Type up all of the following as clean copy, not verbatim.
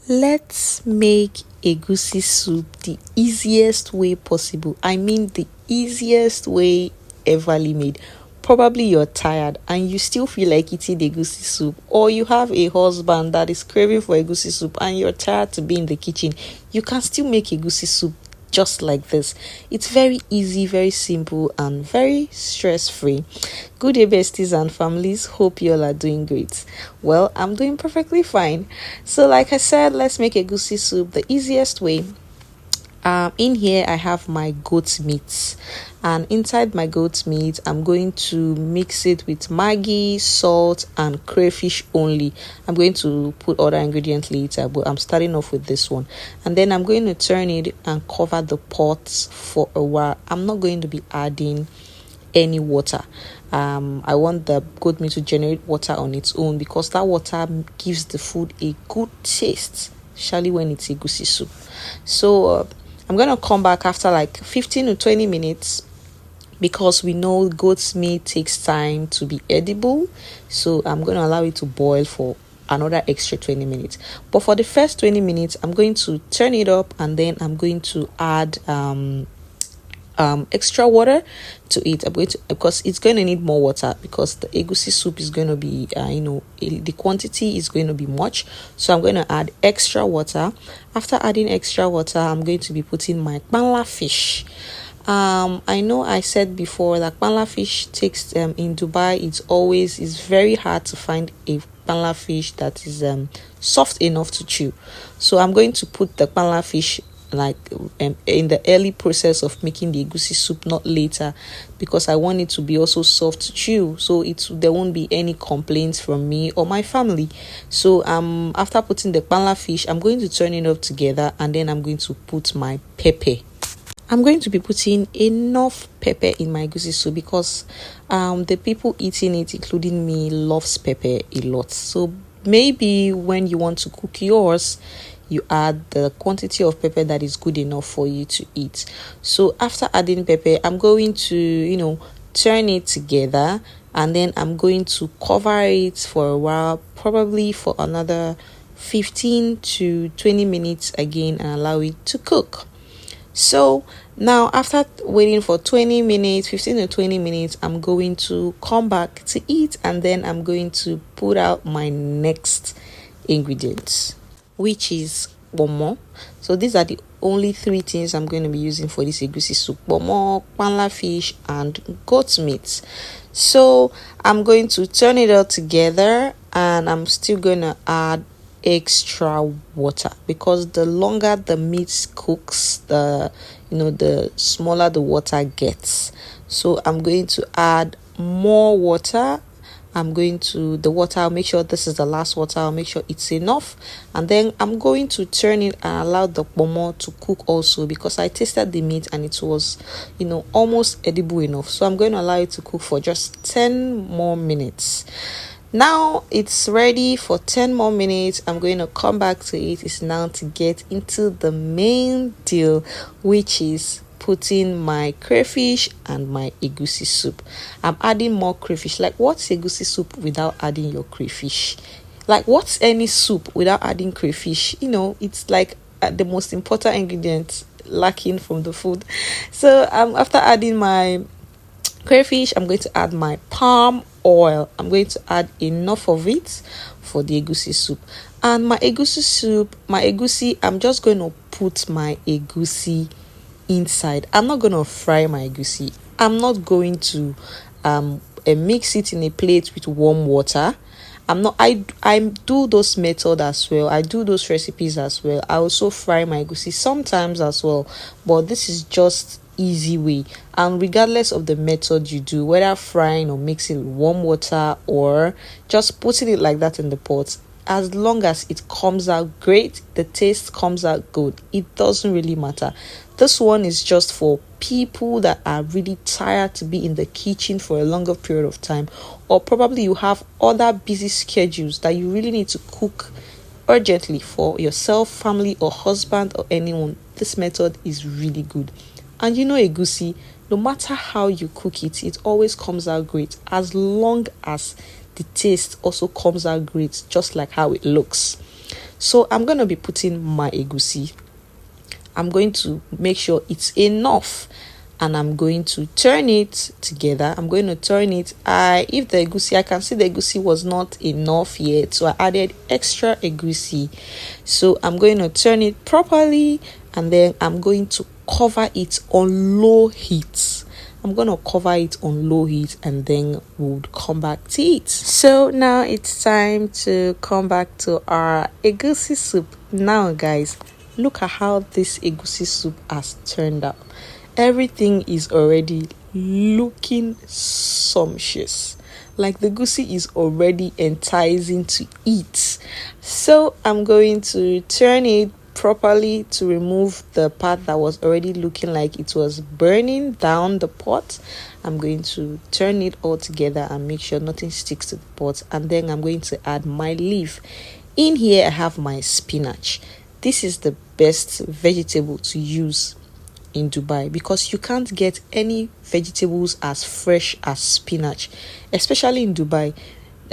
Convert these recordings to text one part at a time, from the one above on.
Let's make egusi soup the easiest way possible. I mean, the easiest way everly made. Probably you're tired and you still feel like eating egusi soup, or you have a husband that is craving for egusi soup and you're tired to be in the kitchen. You can still make egusi soup just like this. It's very easy, very simple, and very stress free. Good day, besties and families. Hope you all are doing great. Well, I'm doing perfectly fine. So, like I said, let's make egusi soup the easiest way. In here I have my goat meat, and inside my goat meat I'm going to mix it with Maggi, salt, and crayfish only. I'm going to put other ingredients later, but I'm starting off with this one. And then I'm going to turn it and cover the pot for a while. I'm not going to be adding any water. I want the goat meat to generate water on its own, because that water gives the food a good taste, especially when it's egusi soup. So I'm gonna come back after like 15 to 20 minutes, because we know goat's meat takes time to be edible. So I'm gonna allow it to boil for another extra 20 minutes. But for the first 20 minutes, I'm going to turn it up, and then I'm going to add extra water to it. I'm going to, because it's going to need more water, because the egusi soup is going to be the quantity is going to be much. So I'm going to add extra water. After adding extra water, I'm going to be putting my kpala fish. I know I said before that kpala fish takes in Dubai, is very hard to find a kpala fish that is soft enough to chew. So I'm going to put the kpala fish in the early process of making the egusi soup, not later, because I want it to be also soft to chew, so there won't be any complaints from me or my family. So after putting the kpala fish, I'm going to turn it up together, and then I'm going to put my pepper. I'm going to be putting enough pepper in my egusi soup, because the people eating it, including me, loves pepper a lot. So maybe when you want to cook yours, you add the quantity of pepper that is good enough for you to eat. So after adding pepper, I'm going to turn it together, and then I'm going to cover it for a while, probably for another 15 to 20 minutes again, and allow it to cook. So now, after waiting for 20 minutes, 15 to 20 minutes, I'm going to come back to eat, and then I'm going to put out my next ingredients, which is bomo. So these are the only three things I'm going to be using for this egusi soup: bomo, kpala fish, and goat meat. So I'm going to turn it all together, and I'm still going to add extra water, because the longer the meat cooks, the smaller the water gets. So I'm going to add more water. I'll make sure this is the last water. I'll make sure it's enough, and then I'm going to turn it and allow the bomo to cook also, because I tasted the meat and it was almost edible enough. So I'm going to allow it to cook for just 10 more minutes. Now it's ready for 10 more minutes. I'm going to come back to it. It's now to get into the main deal, which is putting my crayfish and my egusi soup. I'm adding more crayfish. Like, what's egusi soup without adding your crayfish? Like, what's any soup without adding crayfish? It's like the most important ingredient lacking from the food. So after adding my crayfish, I'm going to add my palm oil. I'm going to add enough of it for the egusi soup. And my egusi, I'm just going to put my egusi inside. I'm not going to fry my egusi. I'm not going to mix it in a plate with warm water. I do those methods as well. I do those recipes as well. I also fry my egusi sometimes as well, but this is just easy way. And regardless of the method you do, whether frying or mixing with warm water or just putting it like that in the pot, as long as it comes out great, the taste comes out good, it doesn't really matter. This one is just for people that are really tired to be in the kitchen for a longer period of time, or probably you have other busy schedules that you really need to cook urgently for yourself, family, or husband, or anyone. This method is really good. And egusi, no matter how you cook it, it always comes out great, as long as the taste also comes out great, just like how it looks. So I'm going to be putting my egusi. I'm going to make sure it's enough, and I'm going to turn it together. I'm going to turn it. If the egusi, I can see the egusi was not enough yet, so I added extra egusi. So I'm going to turn it properly, and then I'm going to cover it on low heat. I'm going to cover it on low heat, and then we'll come back to it. So now it's time to come back to our egusi soup. Now guys, look at how this egusi soup has turned out. Everything is already looking sumptuous. Like the egusi is already enticing to eat. So I'm going to turn it properly to remove the part that was already looking like it was burning down the pot. I'm going to turn it all together and make sure nothing sticks to the pot, and then I'm going to add my leaf. In here I have my spinach. This is the best vegetable to use in Dubai because you can't get any vegetables as fresh as spinach, especially in Dubai.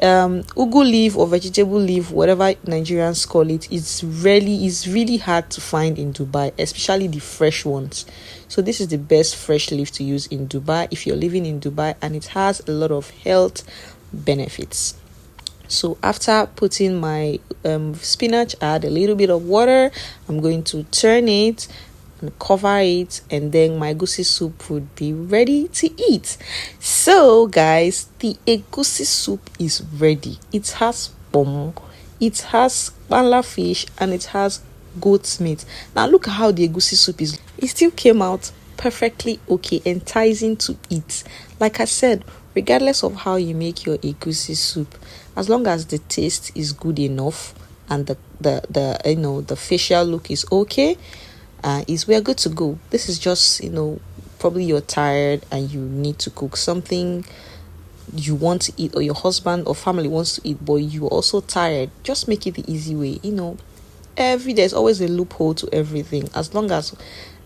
Ugu leaf or vegetable leaf, whatever Nigerians call it, is really hard to find in Dubai, especially the fresh ones. So this is the best fresh leaf to use in Dubai if you're living in Dubai, and it has a lot of health benefits. So after putting my spinach, add a little bit of water. I'm going to turn it and cover it, and then my egusi soup would be ready to eat. So guys, the egusi soup is ready. It has pomo, it has bala fish, and it has goat's meat. Now look at how the egusi soup is. It still came out perfectly okay, enticing to eat. Like I said, regardless of how you make your egusi soup, as long as the taste is good enough and the facial look is okay, we're good to go. This is just, probably you're tired and you need to cook something you want to eat, or your husband or family wants to eat, but you're also tired. Just make it the easy way. There's always a loophole to everything, as long as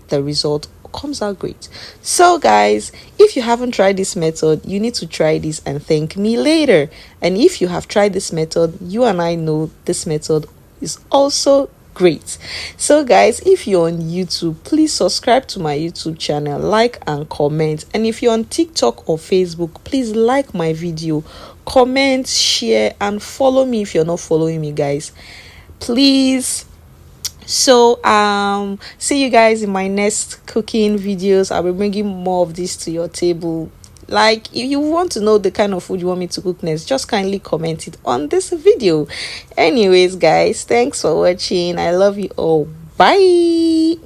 the result comes out great. So guys, if you haven't tried this method, you need to try this and thank me later. And if you have tried this method, you and I know this method is also great. So guys, if you're on YouTube, please subscribe to my YouTube channel, like and comment. And if you're on TikTok or Facebook, please like my video, comment, share, and follow me if you're not following me, guys, please. So see you guys in my next cooking videos. I'll be bringing more of this to your table. Like, if you want to know the kind of food you want me to cook next, just kindly comment it on this video. Anyways guys, thanks for watching. I love you all. Bye.